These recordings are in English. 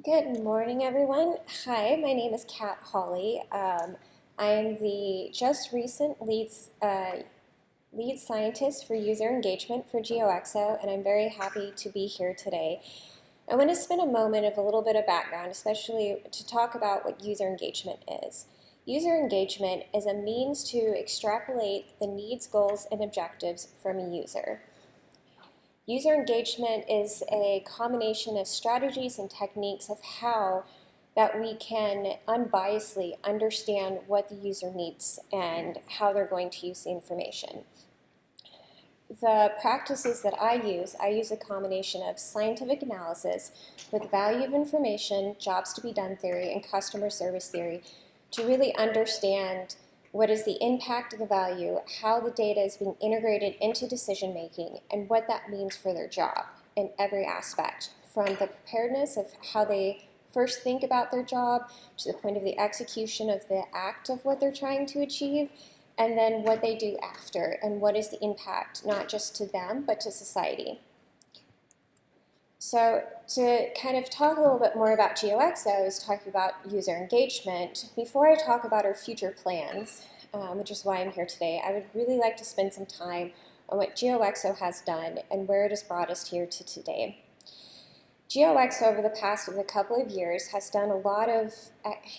Good morning, everyone. Hi, my name is Hawley. I am the just recent lead scientist for user engagement for GeoXO, and I'm very happy to be here today. I want to spend a moment of a little bit of background, especially to talk about what user engagement is. User engagement is a means to extrapolate the needs, goals, and objectives from a user. User engagement is a combination of strategies and techniques of how that we can unbiasedly understand what the user needs and how they're going to use the information. The practices that I use a combination of scientific analysis with value of information, jobs to be done theory, and customer service theory to really understand what is the impact of the value, how the data is being integrated into decision making, and what that means for their job in every aspect, from the preparedness of how they first think about their job to the point of the execution of the act of what they're trying to achieve, and then what they do after, and what is the impact, not just to them, but to society. So to kind of talk a little bit more about GeoXO is talking about user engagement. Before I talk about our future plans, which is why I'm here today, I would really like to spend some time on what GeoXO has done and where it has brought us here to today. GeoXO over the past couple of years has done a lot of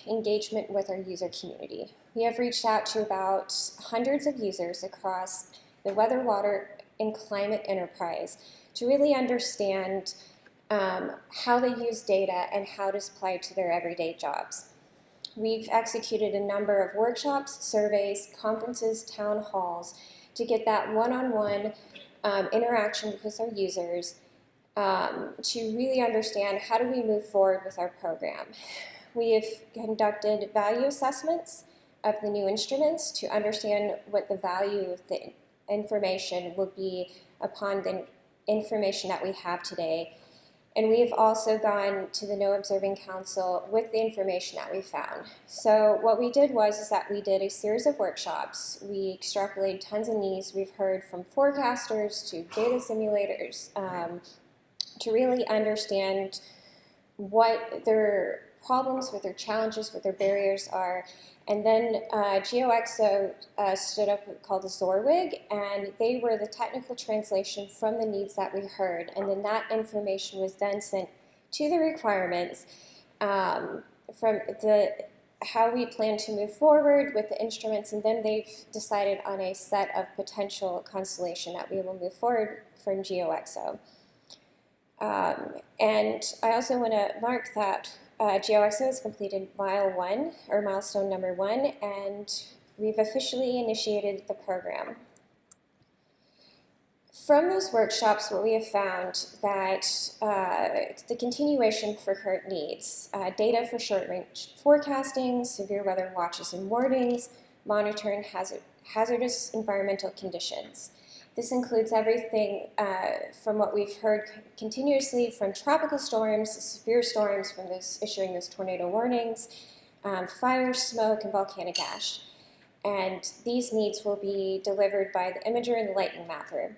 engagement with our user community. We have reached out to about hundreds of users across the weather, water, and climate enterprise to really understand how they use data and how it is applied to their everyday jobs. We've executed a number of workshops, surveys, conferences, town halls to get that one-on-one interaction with our users to really understand how do we move forward with our program. We have conducted value assessments of the new instruments to understand what the value of the information will be upon the information that we have today. And we have also gone to the No Observing Council with the information that we found. So what we did is that we did a series of workshops. We extrapolated tons of needs. We've heard from forecasters to data simulators to really understand what their problems, what their challenges, what their barriers are. And then GeoXO stood up called the Zorwig, and they were the technical translation from the needs that we heard. And then that information was then sent to the requirements from how we plan to move forward with the instruments, and then they've decided on a set of potential constellation that we will move forward from GeoXO. And I also want to mark that GeoXO has completed milestone number 1, and we've officially initiated the program. From those workshops, what we have found that the continuation for current needs, data for short-range forecasting, severe weather watches and warnings, monitoring hazardous environmental conditions. This includes everything from what we've heard continuously from tropical storms, severe storms, from issuing those tornado warnings, fire, smoke, and volcanic ash. And these needs will be delivered by the imager and the lightning mapper.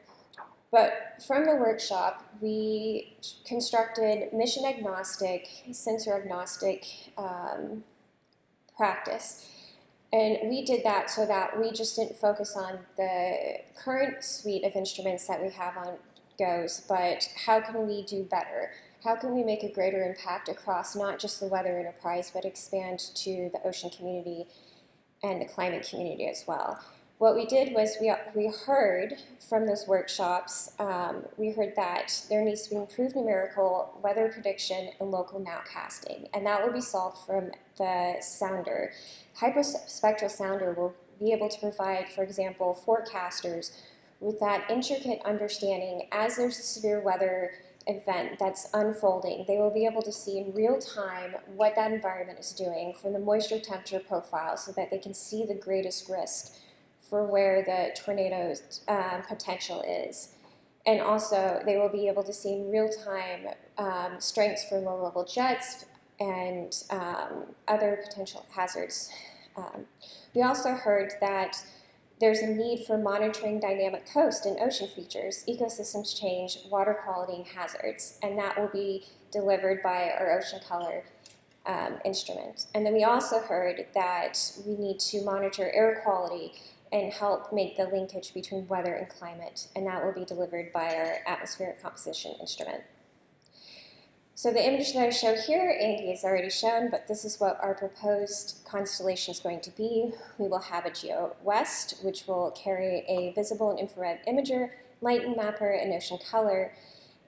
But from the workshop, we constructed mission agnostic, sensor agnostic practice. And we did that so that we just didn't focus on the current suite of instruments that we have on GOES, but how can we do better? How can we make a greater impact across not just the weather enterprise, but expand to the ocean community and the climate community as well? What we did was we heard from those workshops, we heard that there needs to be improved numerical weather prediction and local nowcasting, and that will be solved from the sounder. Hyperspectral sounder will be able to provide, for example, forecasters with that intricate understanding as there's a severe weather event that's unfolding. They will be able to see in real time what that environment is doing from the moisture temperature profile so that they can see the greatest risk for where the tornado's potential is. And also, they will be able to see in real time strengths for low-level jets and other potential hazards. We also heard that There's a need for monitoring dynamic coast and ocean features, ecosystems change, water quality, and hazards, and that will be delivered by our ocean color instrument. And then we also heard that we need to monitor air quality and help make the linkage between weather and climate, and that will be delivered by our atmospheric composition instrument. So the image that I show here, Andy has already shown, but this is what our proposed constellation is going to be. We will have a GeoWest, which will carry a visible and infrared imager, light and mapper, and ocean color,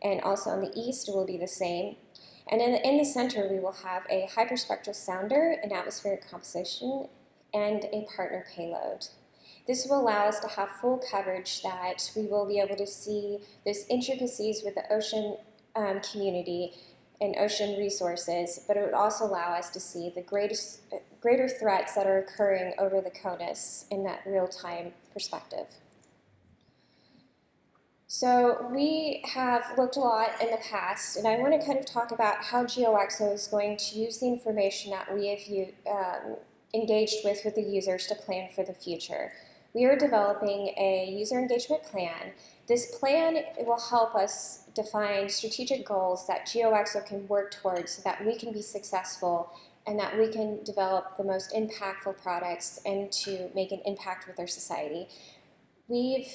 and also on the east it will be the same. And in the center, we will have a hyperspectral sounder, an atmospheric composition, and a partner payload. This will allow us to have full coverage, that we will be able to see those intricacies with the ocean community and ocean resources, but it would also allow us to see the greater threats that are occurring over the CONUS in that real-time perspective. So we have looked a lot in the past, and I want to kind of talk about how GeoXO is going to use the information that we have engaged with the users to plan for the future. We are developing a user engagement plan. This plan will help us define strategic goals that GeoXO can work towards so that we can be successful and that we can develop the most impactful products and to make an impact with our society. We've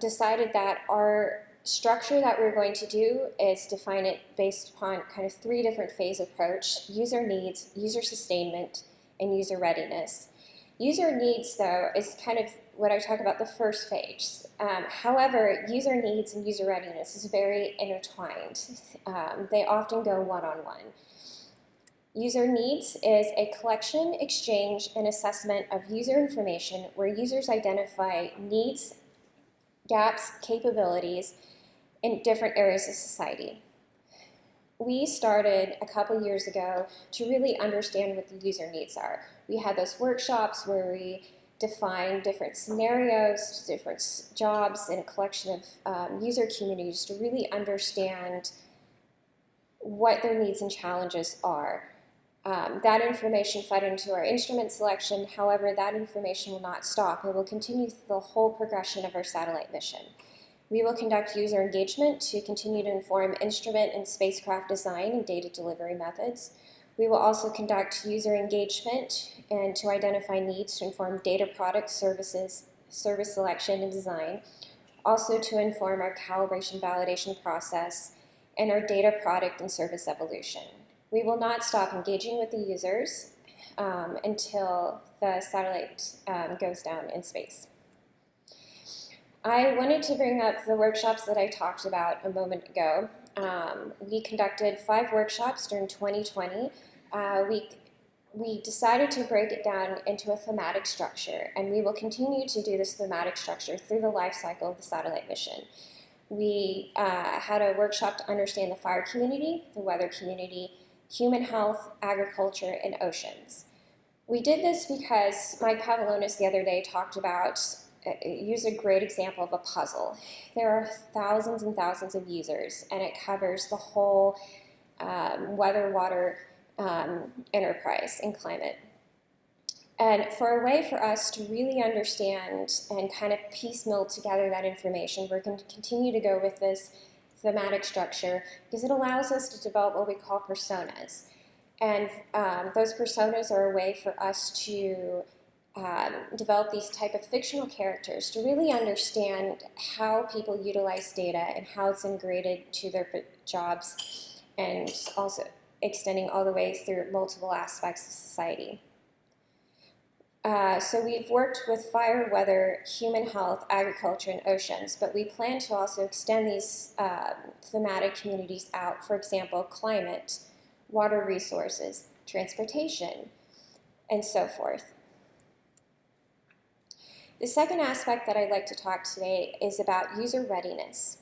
decided that our structure that we're going to do is define it based upon kind of 3 different phase approach: user needs, user sustainment, and user readiness. User needs, though, is kind of what I talk about the first phase. However, user needs and user readiness is very intertwined. They often go one-on-one. User needs is a collection, exchange, and assessment of user information where users identify needs, gaps, capabilities in different areas of society. We started a couple years ago to really understand what the user needs are. We had those workshops where we defined different scenarios, different jobs, and a collection of user communities to really understand what their needs and challenges are. That information fed into our instrument selection. However, that information will not stop. It will continue through the whole progression of our satellite mission. We will conduct user engagement to continue to inform instrument and spacecraft design and data delivery methods. We will also conduct user engagement and to identify needs to inform data products, services, service selection and design. Also to inform our calibration validation process and our data product and service evolution. We will not stop engaging with the users until the satellite goes down in space. I wanted to bring up the workshops that I talked about a moment ago. We conducted 5 workshops during 2020. We decided to break it down into a thematic structure, and we will continue to do this thematic structure through the life cycle of the satellite mission. We had a workshop to understand the fire community, the weather community, human health, agriculture, and oceans. We did this because Mike Pavlonis the other day talked about, used a great example of a puzzle. There are thousands and thousands of users, and it covers the whole weather, water enterprise and climate. And for a way for us to really understand and kind of piecemeal together that information, we're going to continue to go with this thematic structure because it allows us to develop what we call personas. And those personas are a way for us to develop these type of fictional characters to really understand how people utilize data and how it's integrated to their jobs, and also extending all the way through multiple aspects of society. So we've worked with fire, weather, human health, agriculture, and oceans, but we plan to also extend these thematic communities out, for example, climate, water resources, transportation, and so forth. The second aspect that I'd like to talk today is about user readiness.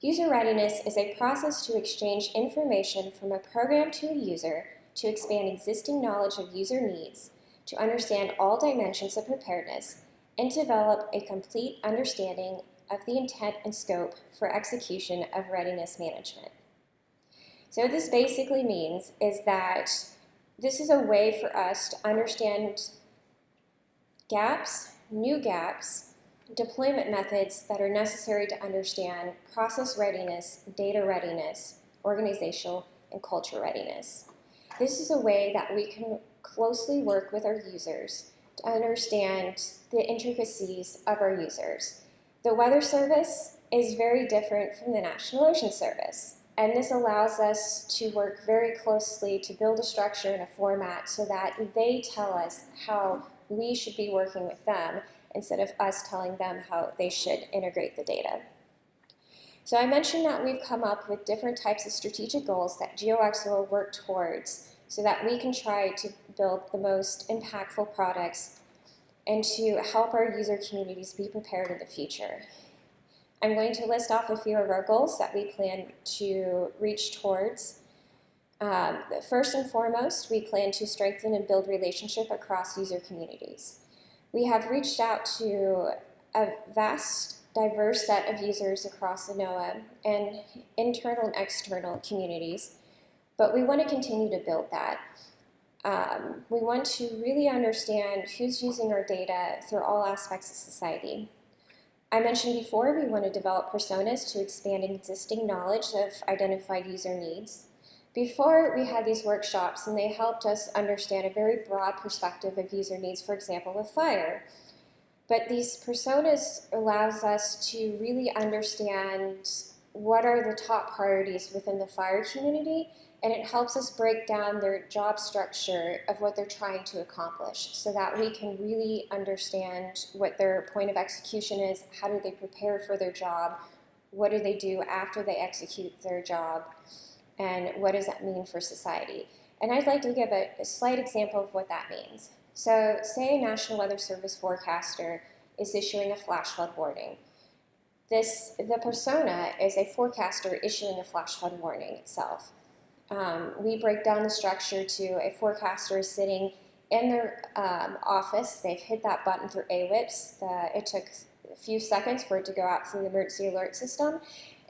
User readiness is a process to exchange information from a program to a user to expand existing knowledge of user needs, to understand all dimensions of preparedness, and develop a complete understanding of the intent and scope for execution of readiness management. So what this basically means is that this is a way for us to understand gaps, new gaps, deployment methods that are necessary to understand process readiness, data readiness, organizational, and culture readiness. This is a way that we can closely work with our users to understand the intricacies of our users. The Weather Service is very different from the National Ocean Service, and this allows us to work very closely to build a structure and a format so that they tell us how we should be working with them instead of us telling them how they should integrate the data. So I mentioned that we've come up with different types of strategic goals that GeoXO will work towards so that we can try to build the most impactful products and to help our user communities be prepared in the future. I'm going to list off a few of our goals that we plan to reach towards. First and foremost, we plan to strengthen and build relationship across user communities. We have reached out to a vast, diverse set of users across the NOAA and internal and external communities, but we want to continue to build that. We want to really understand who's using our data through all aspects of society. I mentioned before we want to develop personas to expand existing knowledge of identified user needs. Before, we had these workshops and they helped us understand a very broad perspective of user needs, for example, with fire. But these personas allows us to really understand what are the top priorities within the fire community, and it helps us break down their job structure of what they're trying to accomplish so that we can really understand what their point of execution is, how do they prepare for their job, what do they do after they execute their job, and what does that mean for society. And I'd like to give a slight example of what that means. So say a National Weather Service forecaster is issuing a flash flood warning. The persona is a forecaster issuing a flash flood warning itself. We break down the structure to a forecaster sitting in their office. They've hit that button through AWIPS. It took a few seconds for it to go out through the emergency alert system.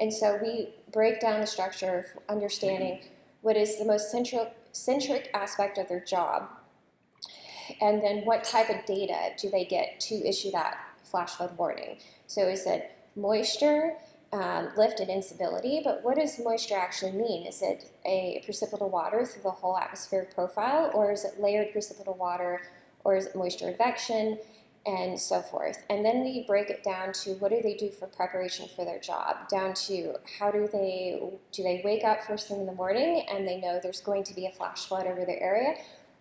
And so we break down the structure of understanding what is the most centric aspect of their job, and then what type of data do they get to issue that flash flood warning. So is it moisture, lift, and instability? But what does moisture actually mean? Is it a precipitable water through the whole atmospheric profile, or is it layered precipitable water, or is it moisture advection, and so forth? And then we break it down to what do they do for preparation for their job, down to how do they wake up first thing in the morning and they know there's going to be a flash flood over their area,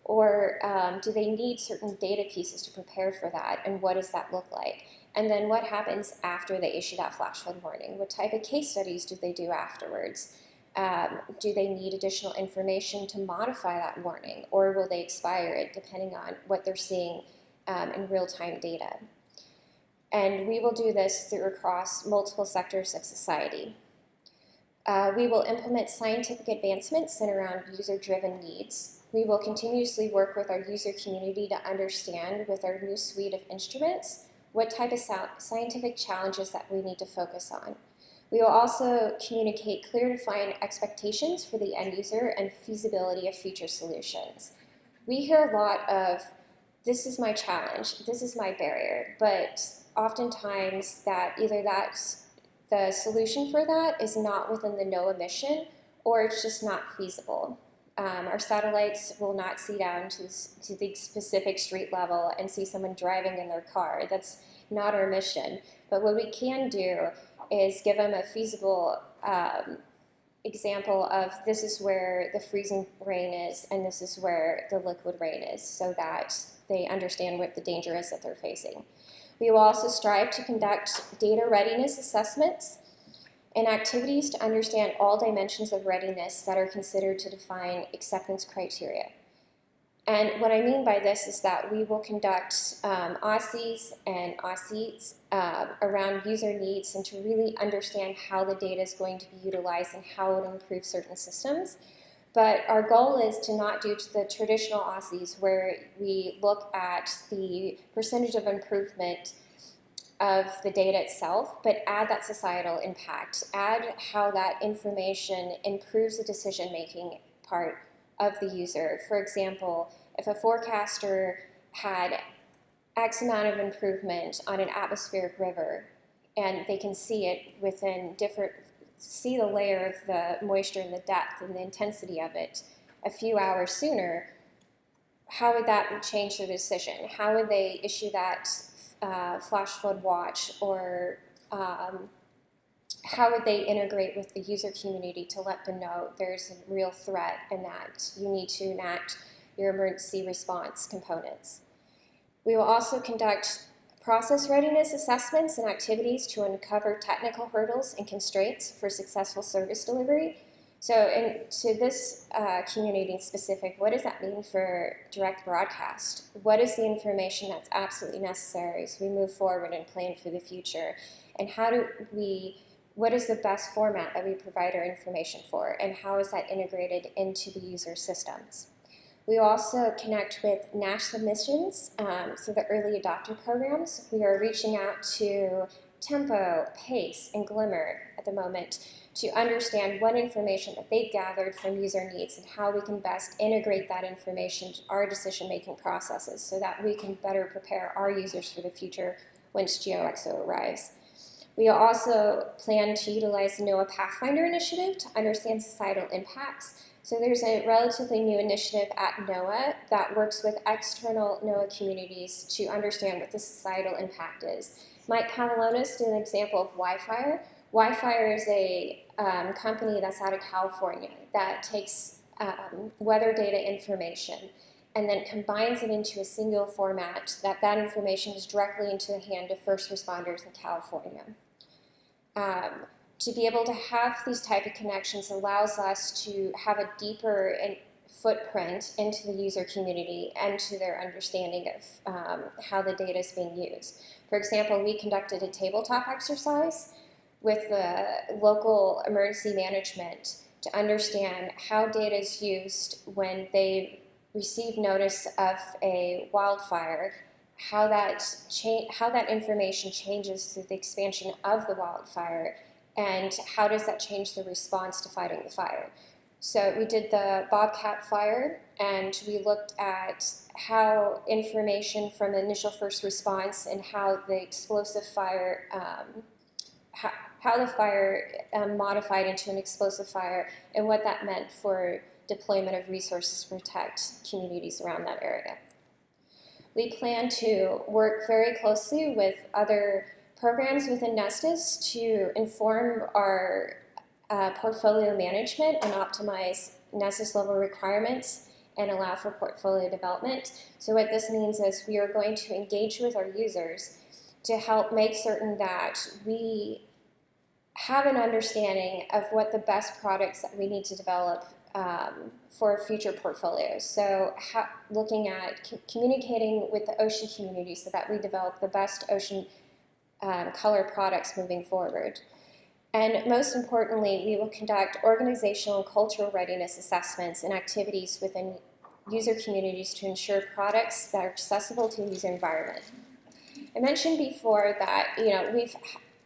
or do they need certain data pieces to prepare for that, and what does that look like? And then what happens after they issue that flash flood warning? What type of case studies do they do afterwards? Do they need additional information to modify that warning, or will they expire it depending on what they're seeing in real-time data? And we will do this through across multiple sectors of society. We will implement scientific advancements centered around user-driven needs. We will continuously work with our user community to understand, with our new suite of instruments, what type of scientific challenges that we need to focus on. We will also communicate clear, defined expectations for the end user and feasibility of future solutions. We hear a lot of, this is my challenge, this is my barrier, but oftentimes that either that's the solution for that is not within the NOAA mission, or it's just not feasible. Our satellites will not see down to the specific street level and see someone driving in their car. That's not our mission. But what we can do is give them a feasible example of this is where the freezing rain is and this is where the liquid rain is, so that they understand what the danger is that they're facing. We will also strive to conduct data readiness assessments and activities to understand all dimensions of readiness that are considered to define acceptance criteria. And what I mean by this is that we will conduct OSCEs and OSCEs around user needs and to really understand how the data is going to be utilized and how it will improve certain systems. But our goal is to not do the traditional OSCEs where we look at the percentage of improvement of the data itself, but add that societal impact, add how that information improves the decision-making part of the user. For example, if a forecaster had X amount of improvement on an atmospheric river, and they can see it within see the layer of the moisture and the depth and the intensity of it a few hours sooner, how would that change their decision? How would they issue that flash flood watch, or how would they integrate with the user community to let them know there's a real threat and that you need to enact your emergency response components? We will also conduct process readiness assessments and activities to uncover technical hurdles and constraints for successful service delivery. So to this community in specific, what does that mean for direct broadcast? What is the information that's absolutely necessary as we move forward and plan for the future? And what is the best format that we provide our information for? And how is that integrated into the user systems? We also connect with NASA missions, so the early adopter programs. We are reaching out to Tempo, Pace, and Glimmer at the moment to understand what information that they've gathered from user needs and how we can best integrate that information into our decision-making processes so that we can better prepare our users for the future once GeoXO arrives. We also plan to utilize the NOAA Pathfinder initiative to understand societal impacts. So there's a relatively new initiative at NOAA that works with external NOAA communities to understand what the societal impact is. Mike Pavlonis did an example of Wi-Fi. Wi-Fi is a company that's out of California that takes weather data information and then combines it into a single format that information is directly into the hand of first responders in California. To be able to have these type of connections allows us to have a deeper footprint into the user community and to their understanding of how the data is being used. For example, we conducted a tabletop exercise with the local emergency management to understand how data is used when they receive notice of a wildfire, how that information changes through the expansion of the wildfire, and how does that change the response to fighting the fire. So we did the Bobcat fire, and we looked at how information from initial first response and how the explosive fire, how the fire modified into an explosive fire, and what that meant for deployment of resources to protect communities around that area. We plan to work very closely with other programs within Nestis to inform our portfolio management and optimize Nestis level requirements and allow for portfolio development. So what this means is we are going to engage with our users to help make certain that we have an understanding of what the best products that we need to develop for future portfolios. So looking at communicating with the ocean community so that we develop the best ocean color products moving forward. And most importantly, we will conduct organizational and cultural readiness assessments and activities within user communities to ensure products that are accessible to the user environment. I mentioned before that we've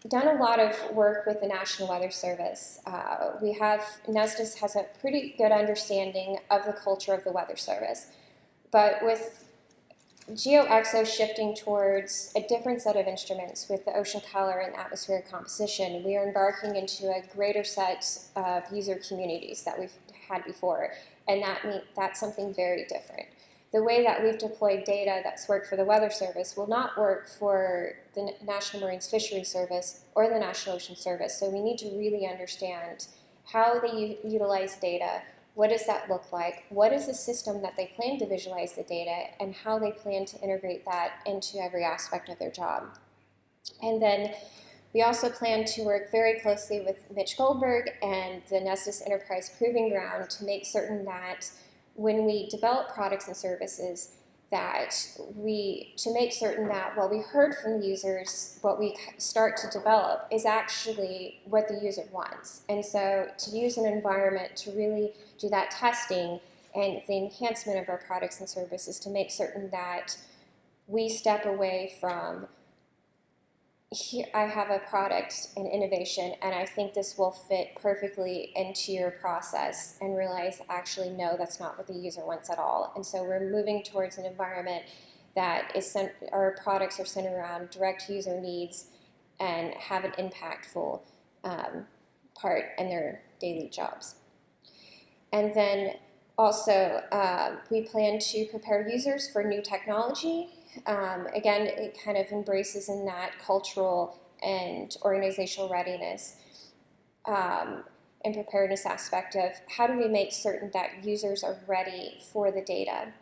done a lot of work with the National Weather Service. Nestis has a pretty good understanding of the culture of the Weather Service, but with GeoXO shifting towards a different set of instruments with the ocean color and atmospheric composition, we are embarking into a greater set of user communities that we've had before, and that's something very different. The way that we've deployed data that's worked for the Weather Service will not work for the National Marine Fisheries Service or the National Ocean Service, so we need to really understand how they utilize data. What does that look like? What is the system that they plan to visualize the data, and how they plan to integrate that into every aspect of their job? And then we also plan to work very closely with Mitch Goldberg and the Nestis Enterprise Proving Ground to make certain that when we develop products and services, to make certain that what we heard from the users, what we start to develop, is actually what the user wants. And so to use an environment to really do that testing and the enhancement of our products and services to make certain that we step away from, here I have a product and innovation and I think this will fit perfectly into your process, and realize actually no, that's not what the user wants at all. And so we're moving towards an environment that our products are centered around direct user needs and have an impactful part in their daily jobs. And then also, we plan to prepare users for new technology. Again, it kind of embraces in that cultural and organizational readiness and preparedness aspect of how do we make certain that users are ready for the data.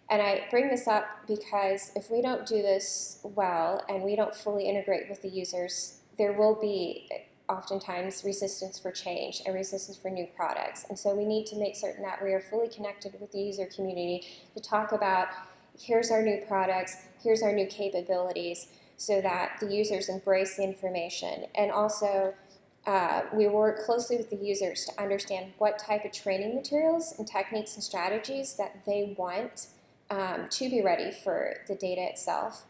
And I bring this up because if we don't do this well and we don't fully integrate with the users, there will be oftentimes resistance for change and resistance for new products. And so we need to make certain that we are fully connected with the user community to talk about here's our new products, here's our new capabilities, so that the users embrace the information. And also we work closely with the users to understand what type of training materials and techniques and strategies that they want to be ready for the data itself.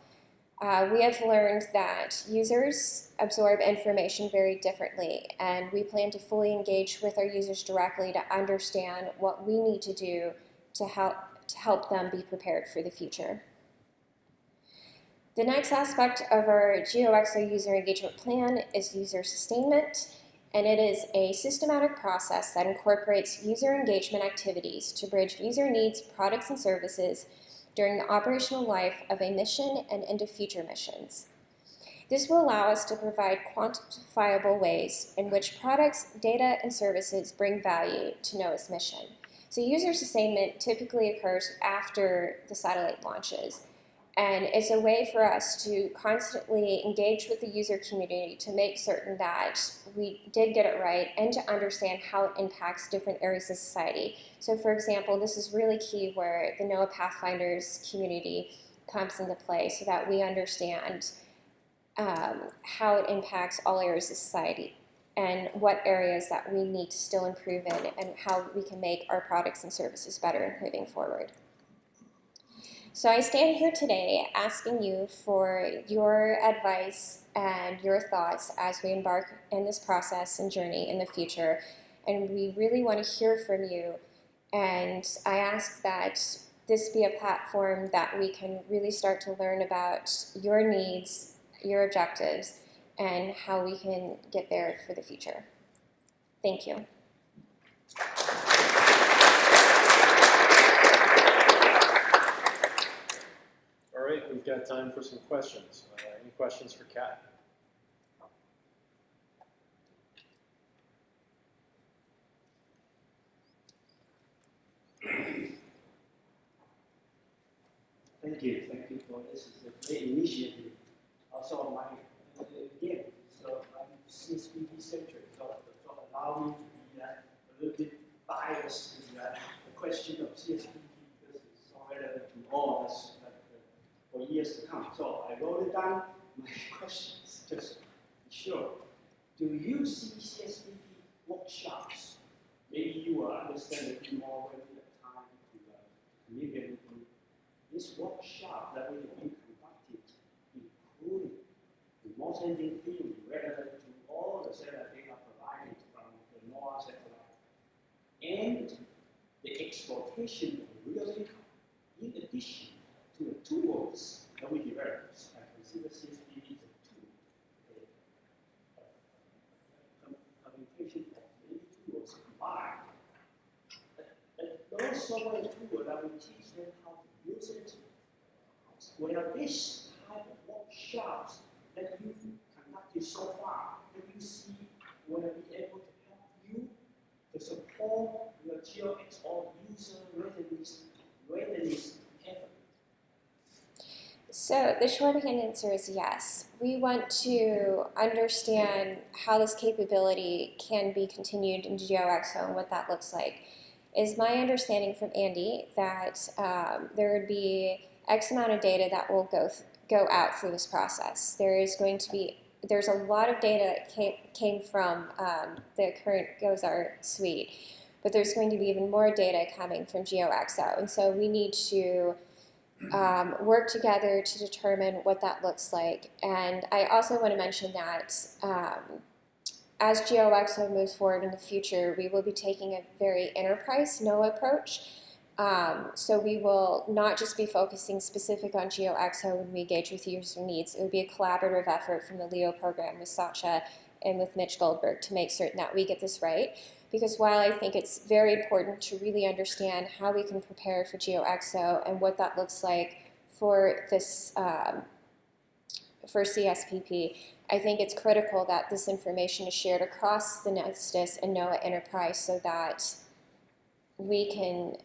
We have learned that users absorb information very differently, and we plan to fully engage with our users directly to understand what we need to do to help them be prepared for the future. The next aspect of our GeoXO user engagement plan is user sustainment, and it is a systematic process that incorporates user engagement activities to bridge user needs, products, and services during the operational life of a mission and into future missions. This will allow us to provide quantifiable ways in which products, data, and services bring value to NOAA's mission. So user sustainment typically occurs after the satellite launches, and it's a way for us to constantly engage with the user community to make certain that we did get it right and to understand how it impacts different areas of society. So for example, this is really key where the NOAA Pathfinders community comes into play so that we understand how it impacts all areas of society and what areas that we need to still improve in and how we can make our products and services better moving forward. So I stand here today asking you for your advice and your thoughts as we embark in this process and journey in the future. And we really want to hear from you. And I ask that this be a platform that we can really start to learn about your needs, your objectives, and how we can get there for the future. Thank you. All right, we've got time for some questions. Any questions for Kat? Thank you for this. Is a great initiative. Also, again, so I'm CSPP centric, so allow me to be a little bit biased in the question of CSPP because it's so relevant to all of us for years to come. So I wrote it down. My questions, just to be sure. Do you see CSPP workshops? Maybe you will understand a bit more when you have time to communicate. This workshop that we have been conducted, including the motion theory relevant to all the satellite data provided from the NOAA satellite, and the exploitation of real income, in addition to the tools that we developed. I consider CSPP as a tool, a communication of many tools combined. Those software tools that we teach them how to use it. Where this type of workshops that you've conducted so far, that you see will be able to help you to support your GeoXO user readiness effort? So the shorthand answer is yes. We want to understand how this capability can be continued in GeoXO and what that looks like. Is my understanding from Andy that there would be X amount of data that will go out through this process. There's a lot of data that came from the current GOZAR suite, but there's going to be even more data coming from GeoXO, and so we need to work together to determine what that looks like. And I also want to mention that as GeoXO moves forward in the future, we will be taking a very enterprise NOAA approach, So we will not just be focusing specific on GeoXO when we engage with user needs. It would be a collaborative effort from the LEO program with Satya and with Mitch Goldberg to make certain that we get this right. Because while I think it's very important to really understand how we can prepare for GeoXO and what that looks like for this for CSPP, I think it's critical that this information is shared across the Nestis and NOAA enterprise so that we can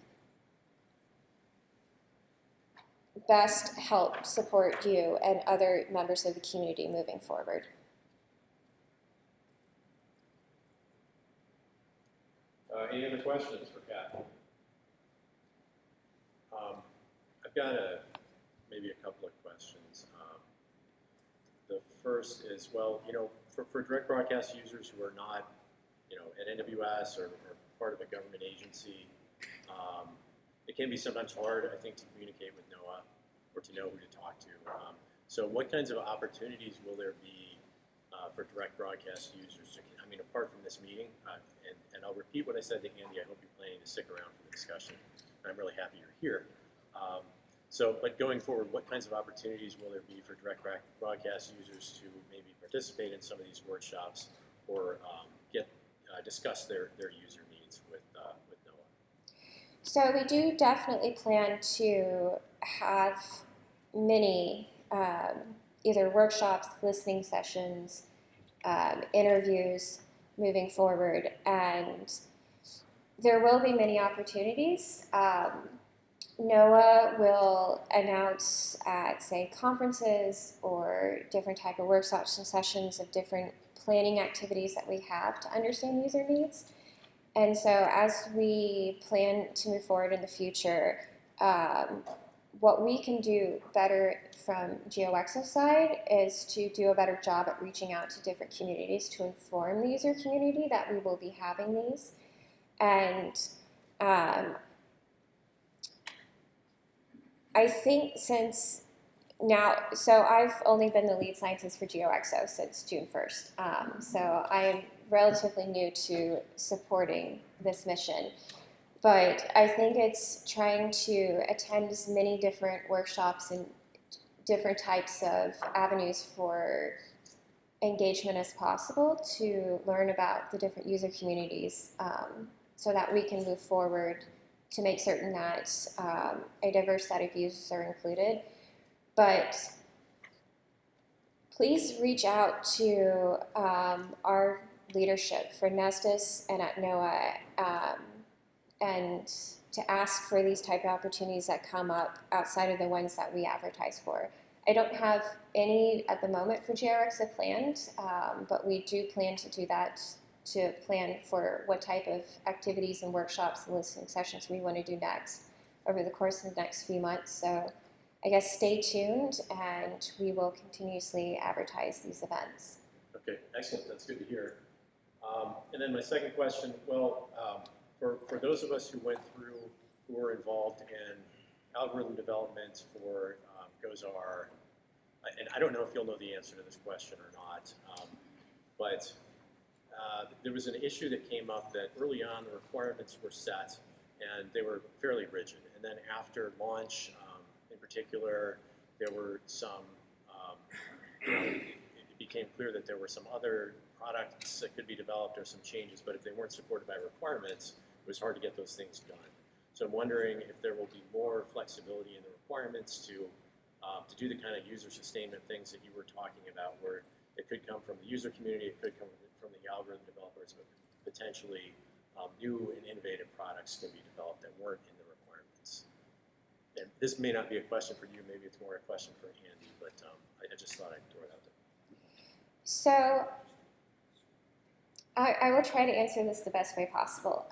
best help support you and other members of the community moving forward. Any other questions for Katherine? I've got maybe a couple of questions. The first is, well, for direct broadcast users who are not, at NWS or part of a government agency, it can be sometimes hard, I think, to communicate with NOAA or to know who to talk to. So what kinds of opportunities will there be for direct broadcast users? Apart from this meeting, and I'll repeat what I said to Andy, I hope you're planning to stick around for the discussion. I'm really happy you're here. But going forward, what kinds of opportunities will there be for direct broadcast users to maybe participate in some of these workshops or discuss their user needs with NOAA? So we do definitely plan to have many either workshops, listening sessions, interviews moving forward, and there will be many opportunities. NOAA will announce at, say, conferences or different type of workshops and sessions of different planning activities that we have to understand user needs. And so as we plan to move forward in the future, what we can do better from GeoXO side is to do a better job at reaching out to different communities to inform the user community that we will be having these. And I think since now, so I've only been the lead scientist for GeoXO since June 1st. So I am relatively new to supporting this mission. But I think it's trying to attend as many different workshops and different types of avenues for engagement as possible to learn about the different user communities so that we can move forward to make certain that a diverse set of users are included. But please reach out to our leadership for Nestis and at NOAA and to ask for these type of opportunities that come up outside of the ones that we advertise for. I don't have any at the moment for GeoXO planned, but we do plan to do that, to plan for what type of activities and workshops and listening sessions we want to do next over the course of the next few months. So I guess stay tuned and we will continuously advertise these events. Okay, excellent. That's good to hear. And then my second question, well, for those of us who went through, who were involved in algorithm development for GOZAR, and I don't know if you'll know the answer to this question or not, but there was an issue that came up that early on the requirements were set and they were fairly rigid. And then after launch, in particular, there were some, it became clear that there were some other products that could be developed or some changes, but if they weren't supported by requirements, it was hard to get those things done. So I'm wondering if there will be more flexibility in the requirements to do the kind of user sustainment things that you were talking about, where it could come from the user community, it could come from the algorithm developers, but potentially new and innovative products can be developed that weren't in the requirements. And this may not be a question for you, maybe it's more a question for Andy, but I just thought I'd throw it out there. So I will try to answer this the best way possible.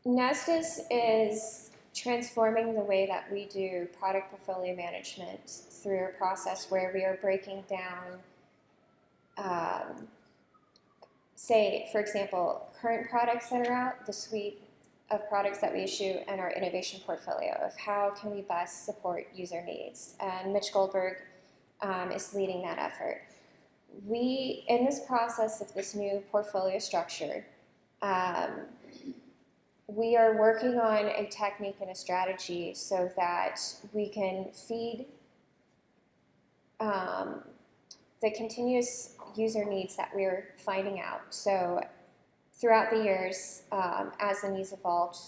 Nestis is transforming the way that we do product portfolio management through a process where we are breaking down, say, for example, current products that are out, the suite of products that we issue, and our innovation portfolio of how can we best support user needs. And Mitch Goldberg is leading that effort. We, in this process of this new portfolio structure, we are working on a technique and a strategy so that we can feed the continuous user needs that we're finding out. So throughout the years, as the needs evolved,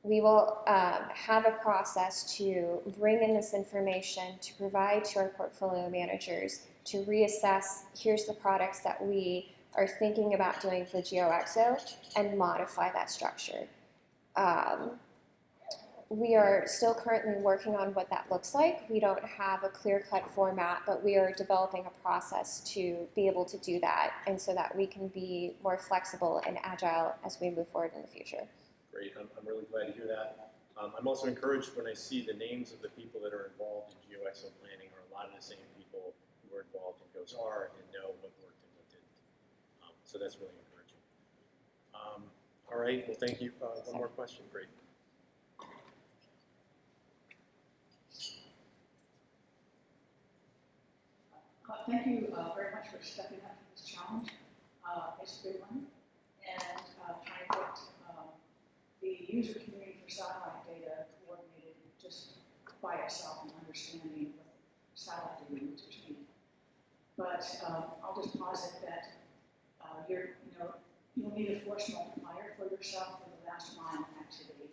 we will have a process to bring in this information to provide to our portfolio managers to reassess, here's the products that we are thinking about doing for GeoXO, and modify that structure. We are still currently working on what that looks like. We don't have a clear-cut format, but we are developing a process to be able to do that, and so that we can be more flexible and agile as we move forward in the future. Great, I'm really glad to hear that. I'm also encouraged when I see the names of the people that are involved in GeoXO planning are a lot of the same people who are involved in GoSR and know what worked and what didn't. So that's really encouraging. All right, well, thank you. One more question, great. Thank you very much for stepping up to this challenge. It's a big one, and trying to get the user community for satellite data coordinated just by itself and understanding what satellite data users need. But I'll just posit that you'll need a force multiplier for yourself for the last mile activity.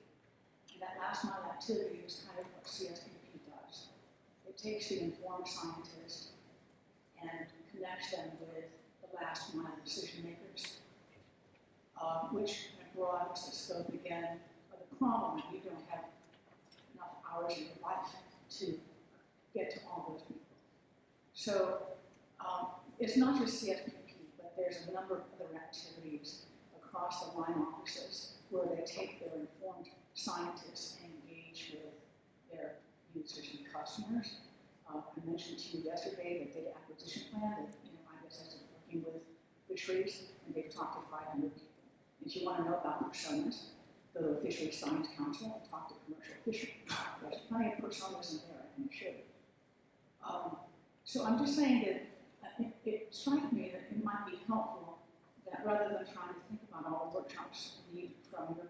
And that last mile activity is kind of what CSPP does. It takes the informed scientist and connects them with the last mile decision makers, which broadens the scope again of the problem. You don't have enough hours in your life to get to all those people. So it's not just CSPP, but there's a number of other activities across the line offices where they take their informed scientists and engage with their users and customers. I mentioned to you yesterday the data acquisition plan that IBS has been working with fisheries, and they've talked to 500 people. If you want to know about personas, go to the Fisheries Science Council and talk to commercial fisheries. There's plenty of personas in there, I can assure you. So I'm just saying that it strikes me that it might be helpful that rather than trying to think about all the workshops you need from your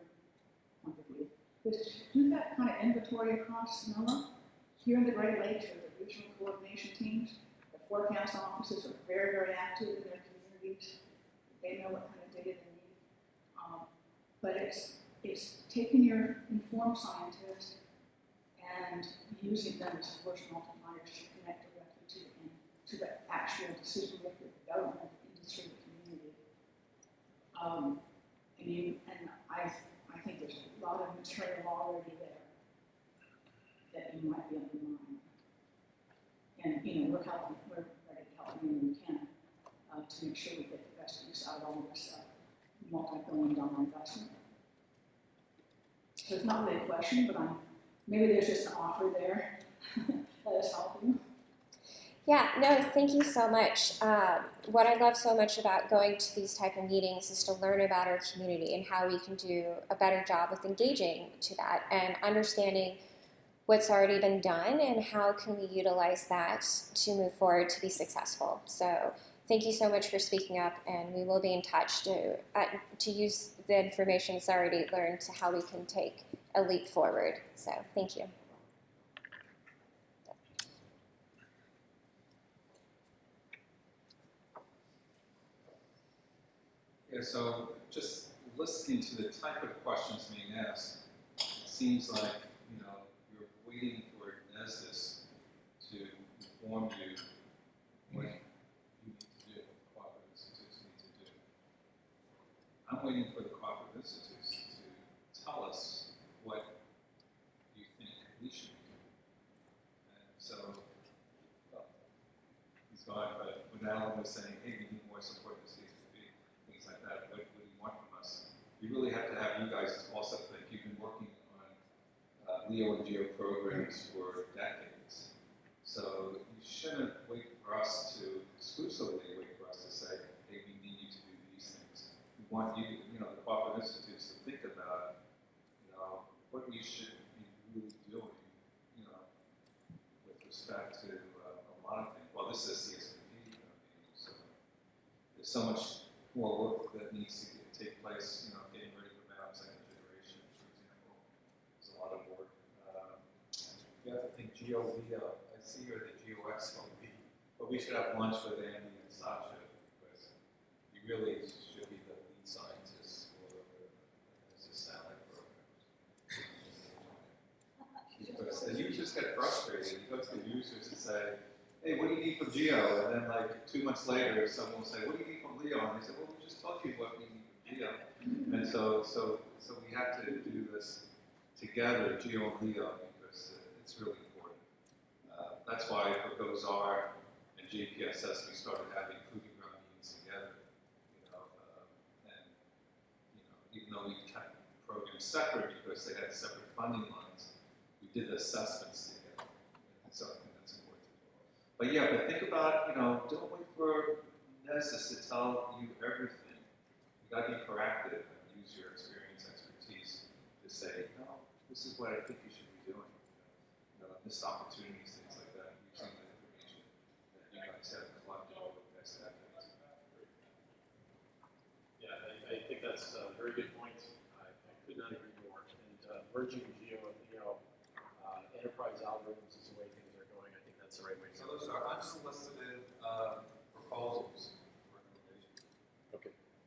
point of view, is to do that kind of inventory across NOAA. Here in the Great Lakes, there are the regional coordination teams. The forecast offices are very, very active in their communities. They know what kind of data they need. But it's taking your informed scientists and using them as force multipliers to connect directly to the actual decision maker, the government, the industry, the community. And I think there's a lot of material already there that you might be able to mine. And we're ready to help when we can to make sure we get the best use out of all this multi-billion-dollar investment. So it's not really a question, but maybe there's just an offer there. Let us help you. Yeah, no, thank you so much. What I love so much about going to these type of meetings is to learn about our community and how we can do a better job with engaging to that and understanding what's already been done and how can we utilize that to move forward to be successful. So thank you so much for speaking up, and we will be in touch to use the information that's already learned to how we can take a leap forward. So thank you. Yeah, so just listening to the type of questions being asked, it seems like you're waiting for NESDIS to inform you what you need to do, what cooperative institutes need to do. I'm waiting for the cooperative institutes to tell us what you think we should be doing. And so, he's gone, but when Alan was saying, hey, we need more support in the CSPP, things like that, what do you want from us? We really have to have you guys also think. You've been working on LEO and GEO programs for decades. So you shouldn't wait for us to exclusively wait for us to say, hey, we need you to do these things. We want you, the cooperative institutes to think about, what we should be really doing, with respect to a lot of things. Well, this is CSPP, so there's so much more work that needs to take place, getting ready for second generation. GeoLeo. I see here the GeoXO, but we should have lunch with Andy and Sasha because you really should be the lead scientists for this satellite program. Because the users get frustrated. You go to the users and say, hey, what do you need from Geo? And then like 2 months later, someone will say, what do you need from Leo? And they say, well, we just told you what we need from Geo. And so we have to do this together, Geo and Leo, because it's really important. That's why for GOZAR and JPSS we started having proving ground meetings together. And even though we kept programs separate because they had separate funding lines, we did the assessments together. And so I think that's important to do. But yeah, but think about, don't wait for NESIS to tell you everything. You got to be proactive and use your experience, expertise to say, no, this is what I think you should be doing. Missed opportunities, things like that, using the information that you guys have collected over the past decades. Yeah, I think that's a very good point. I could not agree more. And merging Geo and enterprise algorithms is the way things are going. I think that's the right way to So go. those are unsolicited